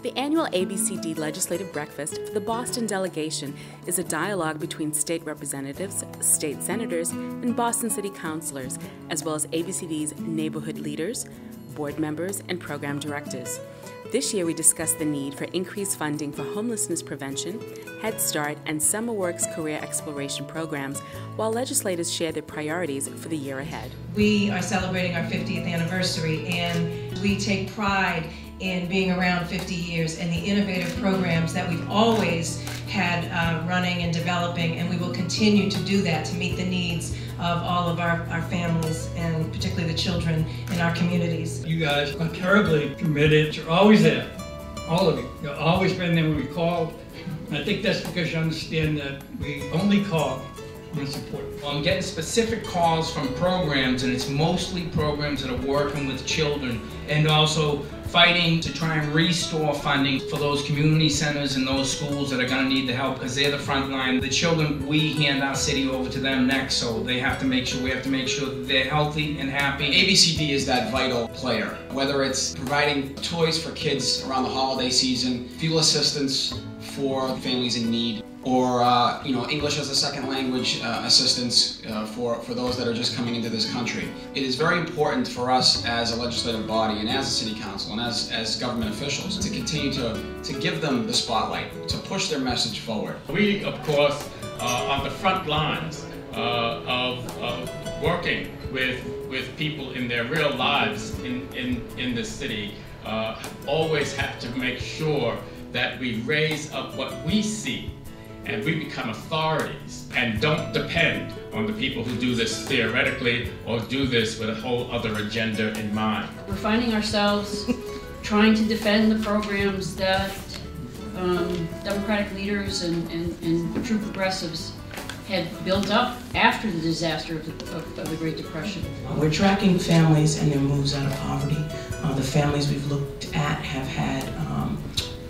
The annual ABCD Legislative Breakfast for the Boston Delegation is a dialogue between state representatives, state senators, and Boston City councilors, as well as ABCD's neighborhood leaders, board members, and program directors. This year we discussed the need for increased funding for homelessness prevention, Head Start, and Summer Works career exploration programs, while legislators share their priorities for the year ahead. We are celebrating our 50th anniversary, and we take pride in being around 50 years and the innovative programs that we've always had running and developing, and we will continue to do that to meet the needs of all of our families, and particularly the children in our communities. You guys are terribly committed. You're always there, all of you. You've always been there when we called. And I think that's because you understand that we only call when it's important. I'm getting specific calls from programs, and it's mostly programs that are working with children, and also fighting to try and restore funding for those community centers and those schools that are going to need the help, because they're the front line. The children, we hand our city over to them next, so they have to make sure, we have to make sure that they're healthy and happy. ABCD is that vital player, whether it's providing toys for kids around the holiday season, fuel assistance for families in need, or English as a second language assistance for those that are just coming into this country. It is very important for us as a legislative body and as a city council and as government officials to continue to give them the spotlight, to push their message forward. We, of course, are on the front lines of working with people in their real lives in this city. Always have to make sure that we raise up what we see, and we become authorities and don't depend on the people who do this theoretically or do this with a whole other agenda in mind. We're finding ourselves trying to defend the programs that Democratic leaders and true progressives had built up after the disaster of the Great Depression. We're tracking families and their moves out of poverty. The families we've looked at have had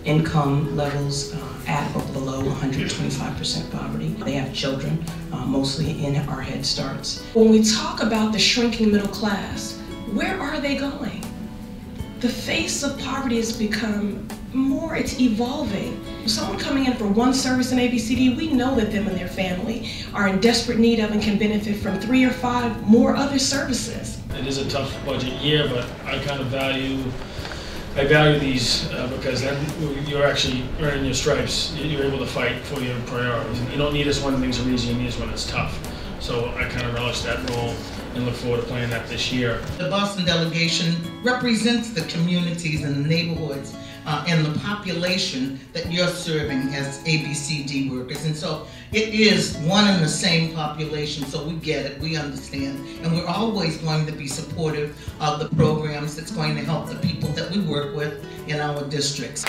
income levels at or below 125% poverty. They have children, mostly in our Head Starts. When we talk about the shrinking middle class, where are they going? The face of poverty has become more, it's evolving. Someone coming in for one service in ABCD, we know that them and their family are in desperate need of and can benefit from 3 or 5 more other services. It is a tough budget year, but I kind of value these because then you're actually earning your stripes. You're able to fight for your priorities. You don't need us when things are easy, you need us when it's tough. So I kind of relish that role and look forward to playing that this year. The Boston Delegation represents the communities and the neighborhoods and the population that you're serving as ABCD workers. And so it is one and the same population, so we get it, we understand. And we're always going to be supportive of the programs that's going to help the people that we work with in our districts.